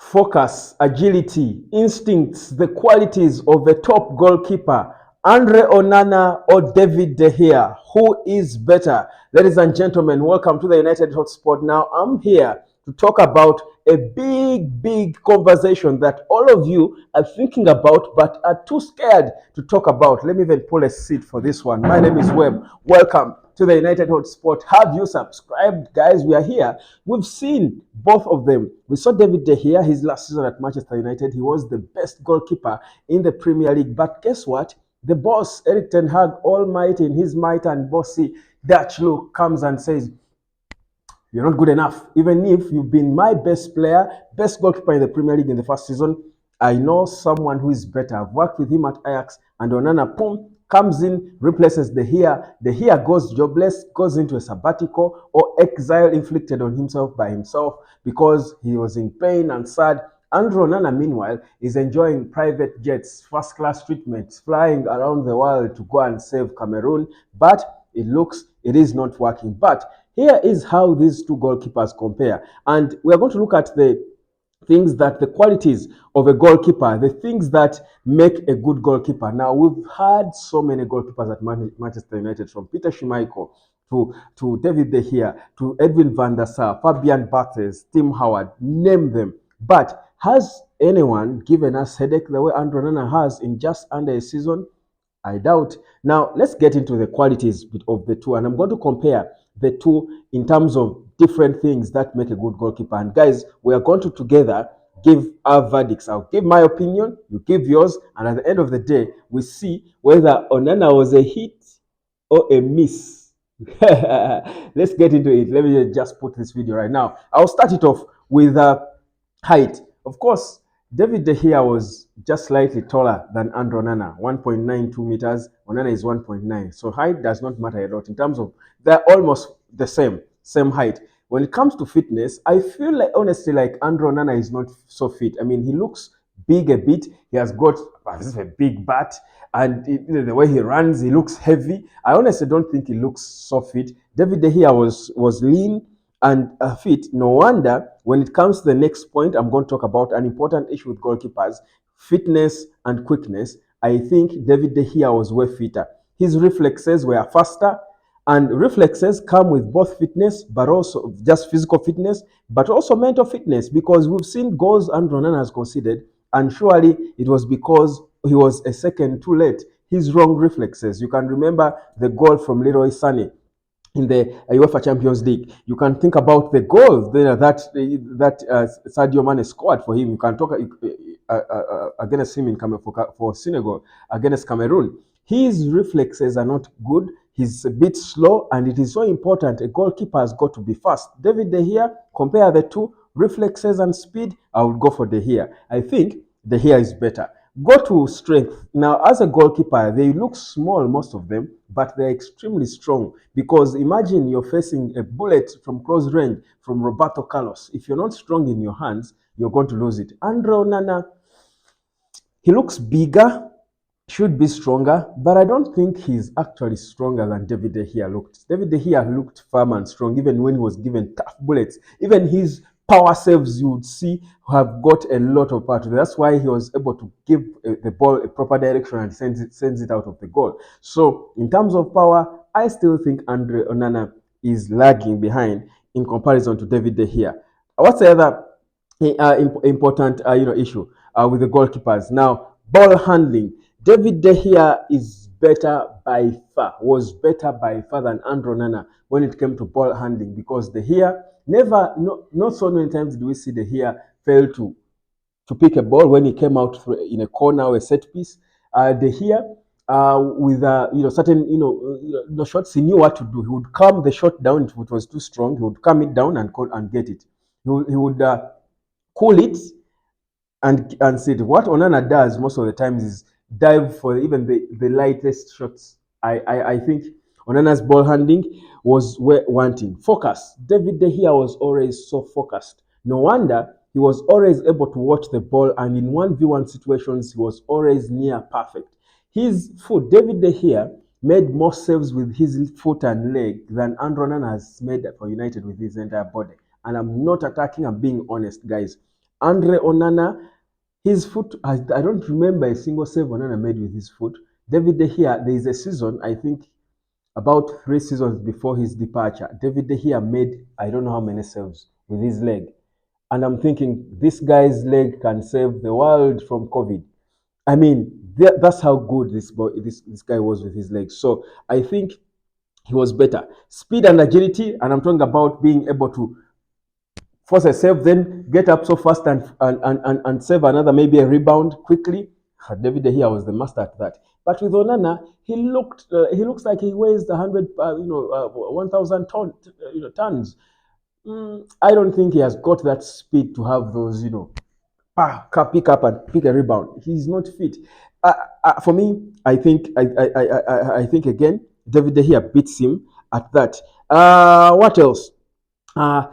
focus, agility, instincts, the qualities of a top goalkeeper, Andre Onana or David De Gea. Who is better? Ladies and gentlemen, welcome to the United Hotspot. Now, I'm here to talk about a big conversation that all of you are thinking about but are too scared to talk about. Let me even pull a seat for this one. My name is Webb. Welcome to the United Hotspot. Have you subscribed, guys? We are here. We've seen both of them. We saw David De Gea his last season at Manchester United. He was the best goalkeeper in the Premier League. But guess what? The boss, Eric Ten Hag, almighty in his might and bossy Dutch look, comes and says, you're not good enough. Even if you've been my best player, best goalkeeper in the Premier League in the first season, I know someone who is better. I've worked with him at Ajax, and Onana, boom, comes in, replaces De Gea. De Gea goes jobless, goes into a sabbatical or exile inflicted on himself by himself because he was in pain and sad. Andrew Onana, meanwhile, is enjoying private jets, first-class treatments, flying around the world to go and save Cameroon. But it is not working. But here is how these two goalkeepers compare. And we are going to look at the qualities of a goalkeeper, the things that make a good goalkeeper. Now, we've had so many goalkeepers at Manchester United, from Peter Schmeichel to David De Gea, to Edwin van der Sar, Fabian Barthez, Tim Howard, name them. But has anyone given us headache the way Andrew Onana has in just under a season? I doubt. Now, let's get into the qualities of the two, and I'm going to compare the two in terms of different things that make a good goalkeeper. And guys, we are going to together give our verdicts. I'll give my opinion, you give yours, and at the end of the day, we see whether Onana was a hit or a miss. Let's get into it. Let me just put this video right now. I'll start it off with height. Of course, David De Gea was just slightly taller than Andrew Onana, 1.92 meters. Onana is 1.9. So height does not matter a lot in terms of they're almost the same height. When it comes to fitness, I feel like honestly like Andrew Onana is not so fit. I mean, he looks big a bit. He has got a big bat, and the way he runs, he looks heavy. I honestly don't think he looks so fit. David De Gea was lean and fit. No wonder when it comes to the next point, I'm going to talk about an important issue with goalkeepers, fitness and quickness. I think David De Gea was way fitter. His reflexes were faster, and reflexes come with both fitness, but also just physical fitness, but also mental fitness, because we've seen goals Andrew Onana has conceded, and surely it was because he was a second too late. His wrong reflexes. You can remember the goal from Leroy Sané in the UEFA Champions League. You can think about the goals that Sadio Mane scored for him. You can talk against him for Senegal, against Cameroon. His reflexes are not good. He's a bit slow, and it is so important. A goalkeeper has got to be fast. David De Gea, compare the two, reflexes and speed. I would go for De Gea. I think De Gea is better. Go to strength. Now, as a goalkeeper, they look small, most of them, but they're extremely strong, because imagine you're facing a bullet from close range from Roberto Carlos. If you're not strong in your hands, you're going to lose it. Andre Onana, he looks bigger, should be stronger, but I don't think he's actually stronger than David De Gea looked. David De Gea looked firm and strong even when he was given tough bullets. Even his power saves, you would see, have got a lot of power to them. That's why he was able to give the ball a proper direction and sends it out of the goal. So in terms of power, I still think Andre Onana is lagging behind in comparison to David De Gea. What's the other important issue with the goalkeepers? Now, ball handling. David De Gea was better by far than Andrew Onana when it came to ball handling, because De Gea not so many times did we see De Gea fail to pick a ball when he came out in a corner or a set piece. De Gea, with certain the shots, he knew what to do. He would calm the shot down if it was too strong. He would calm it down and get it. He would cool it and sit. What Onana does most of the times is dive for even the lightest shots. I think Onana's ball handling was wanting. Focus. David De Gea was always so focused. No wonder he was always able to watch the ball, and in 1v1 situations, he was always near perfect. His foot, David De Gea, made more saves with his foot and leg than Andrew Onana has made for United with his entire body. And I'm not attacking, I'm being honest, guys. Andre Onana, his foot, I don't remember a single save Onana made with his foot. David De Gea, there is a season, I think about 3 seasons before his departure, David De Gea made I don't know how many saves with his leg. And I'm thinking, this guy's leg can save the world from COVID. I mean, that's how good this guy was with his legs. So I think he was better. Speed and agility, and I'm talking about being able to force a save, then get up so fast and save another, maybe a rebound quickly. David De Gea was the master at that. But with Onana, he looks like he weighs 1,000 tons. I don't think he has got that speed to have those, pick up and pick a rebound. He's not fit. For me, I think again, David De Gea beats him at that. What else? Uh,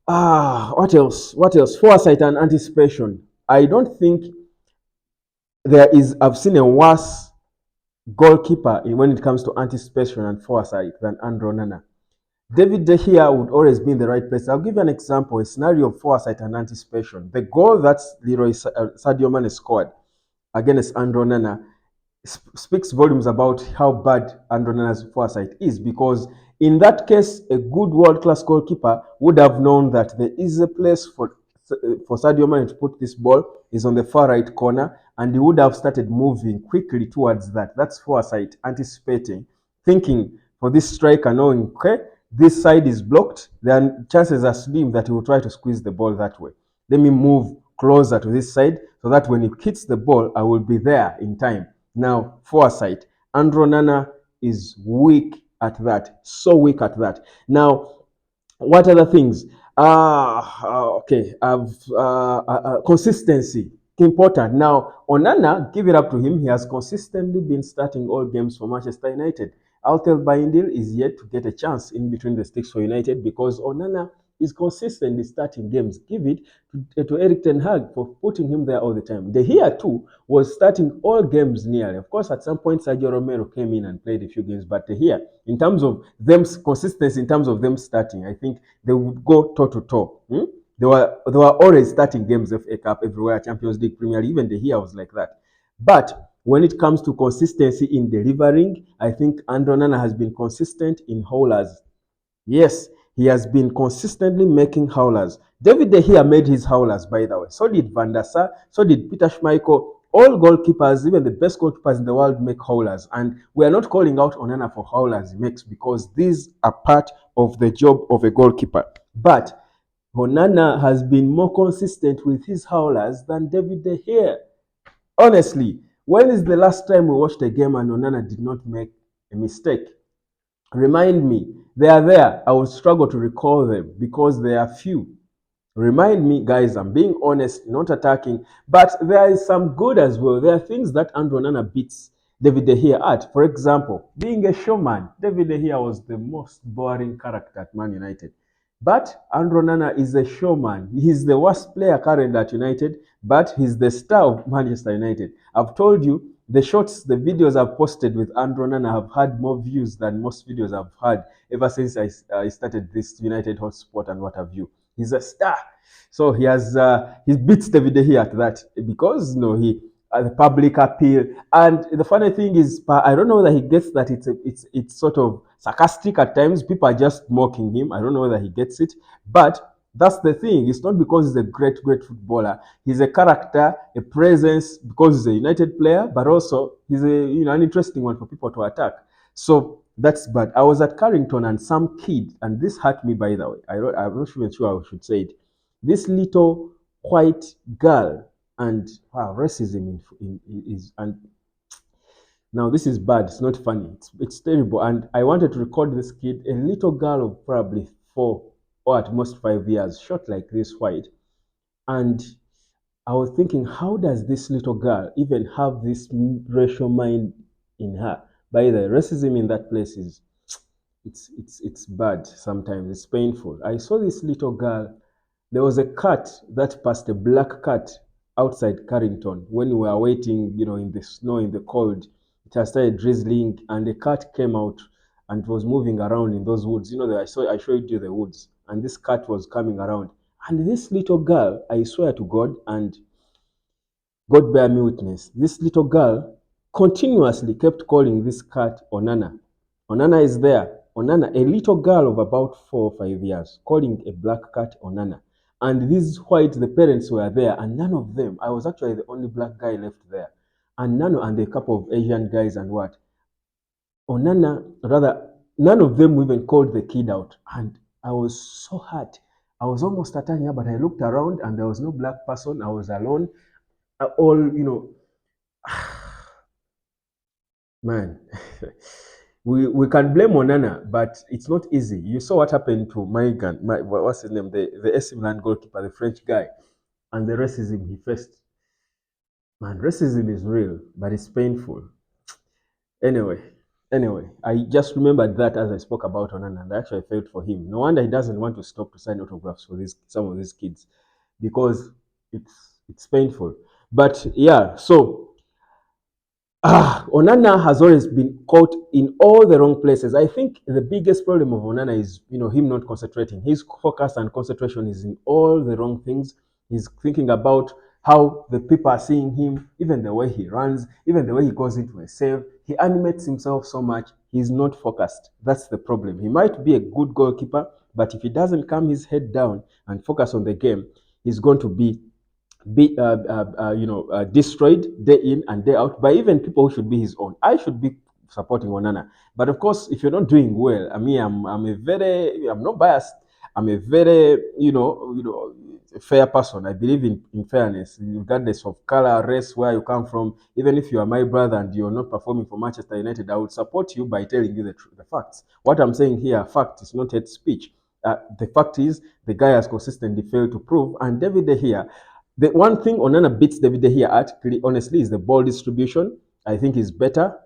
what else? What else? Foresight and anticipation. I don't think there is. I've seen a worse goalkeeper when it comes to anticipation and foresight than Andrew Onana. David De Gea would always be in the right place. I'll give you an example, a scenario of foresight and anticipation. The goal that Sadio Mane scored against Andrew Onana speaks volumes about how bad Andonana's foresight is, because in that case, a good world-class goalkeeper would have known that there is a place for Sadio Mane to put this ball is on the far right corner, and he would have started moving quickly towards that. That's foresight, anticipating, thinking for this striker, knowing, okay, this side is blocked, then chances are slim that he will try to squeeze the ball that way. Let me move closer to this side so that when he hits the ball, I will be there in time. Now, foresight. Andrew Onana is weak at that. So weak at that. Now, what other things? Okay. Consistency. Important. Now, Onana, give it up to him. He has consistently been starting all games for Manchester United. Altel Bayindil is yet to get a chance in between the sticks for United because Onana is consistently starting games. Give it to Eric Ten Hag for putting him there all the time. De Gea too was starting all games nearly. Of course, at some point Sergio Romero came in and played a few games, but De Gea, in terms of them consistency, in terms of them starting, I think they would go toe to toe. They were always starting games of FA Cup everywhere, Champions League, Premier League. Even De Gea was like that. But when it comes to consistency in delivering, I think Andrew Onana has been consistent in haulers. Yes, he has been consistently making howlers. David De Gea made his howlers, by the way. So did Van der Sar, so did Peter Schmeichel. All goalkeepers, even the best goalkeepers in the world, make howlers. And we are not calling out Onana for howlers he makes because these are part of the job of a goalkeeper. But Onana has been more consistent with his howlers than David De Gea. Honestly, when is the last time we watched a game and Onana did not make a mistake? Remind me. They are there. I will struggle to recall them because they are few. Remind me, guys, I'm being honest, not attacking, but there is some good as well. There are things that Andrew Onana beats David De Gea at. For example, being a showman. David De Gea was the most boring character at Man United. But Andrew Onana is a showman. He's the worst player currently at United, but he's the star of Manchester United. I've told you, the shots, the videos I've posted with Andrew Onana have had more views than most videos I've had ever since I started this United hotspot and what have you. He's a star. So he beats David De Gea at that because he the public appeal. And the funny thing is, I don't know whether he gets that it's sort of sarcastic at times. People are just mocking him. I don't know whether he gets it, but that's the thing. It's not because he's a great footballer. He's a character, a presence because he's a United player, but also he's an interesting one for people to attack. So that's bad. I was at Carrington and some kid, and this hurt me by the way. I'm not even sure I should say it. This little white girl, and wow, racism is and now this is bad. It's not funny. It's terrible. And I wanted to record this kid, a little girl of probably 4 or at most 5 years, short like this, white. And I was thinking, how does this little girl even have this racial mind in her? By the way, racism in that place is it's bad sometimes. It's painful. I saw this little girl. There was a cat that passed, a black cat outside Carrington when we were waiting, in the snow, in the cold. It had started drizzling, and the cat came out and was moving around in those woods. I showed you the woods, and this cat was coming around. And this little girl, I swear to God, and God bear me witness, this little girl continuously kept calling this cat Onana. Onana is there. Onana, a little girl of about 4 or 5 years, calling a black cat Onana. And these white, the parents were there, and none of them, I was actually the only black guy left there. And and a couple of Asian guys and what. Onana, rather, none of them even called the kid out. And I was so hurt. I was almost attacking her, but I looked around and there was no black person. I was alone. All, man. we can blame Onana, but it's not easy. You saw what happened to what's his name, the AC Milan goalkeeper, the French guy, and the racism he faced. Man, racism is real, but it's painful. Anyway, I just remembered that as I spoke about Onana, and I actually felt for him. No wonder he doesn't want to stop to sign autographs for some of these kids, because it's painful. But yeah, so Onana has always been caught in all the wrong places. I think the biggest problem of Onana is, him not concentrating. His focus and concentration is in all the wrong things. He's thinking about how the people are seeing him, even the way he runs, even the way he goes into a save. He animates himself so much. He's not focused. That's the problem. He might be a good goalkeeper, but if he doesn't calm his head down and focus on the game, he's going to be destroyed day in and day out by even people who should be his own. I should be supporting Onana, but of course, if you're not doing well, I mean, I'm not biased. I'm a very, fair person. I believe in fairness, regardless of color, race, where you come from. Even if you are my brother and you're not performing for Manchester United, I would support you by telling you the facts. What I'm saying here, fact is not hate speech. The fact is, the guy has consistently failed to prove, and David De Gea, the one thing Onana beats David De Gea at, honestly, is the ball distribution. I think he's better.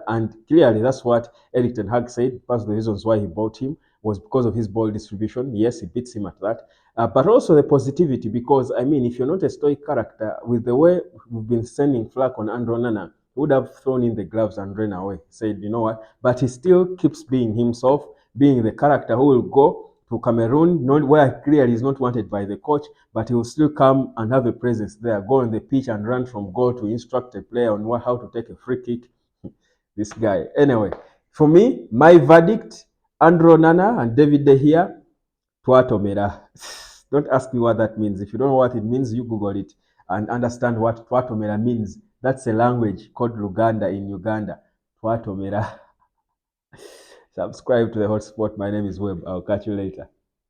And clearly, that's what Eric Ten Hag said. Part of the reasons why he bought him was because of his ball distribution. Yes, he beats him at that. But also the positivity, because, I mean, if you're not a stoic character, with the way we've been sending flack on Andrew Onana, he would have thrown in the gloves and ran away. Said, you know what? But he still keeps being himself, being the character who will go to Cameroon, where clearly he's not wanted by the coach, but he will still come and have a presence there, go on the pitch and run from goal to instruct a player on how to take a free kick. This guy. Anyway, for me, my verdict, Andrew Nana and David De Gea, Twatomera. Don't ask me what that means. If you don't know what it means, you Google it and understand what Twatomera means. That's a language called Luganda in Uganda. Twatomera. Subscribe to the hotspot. My name is Webb. I'll catch you later.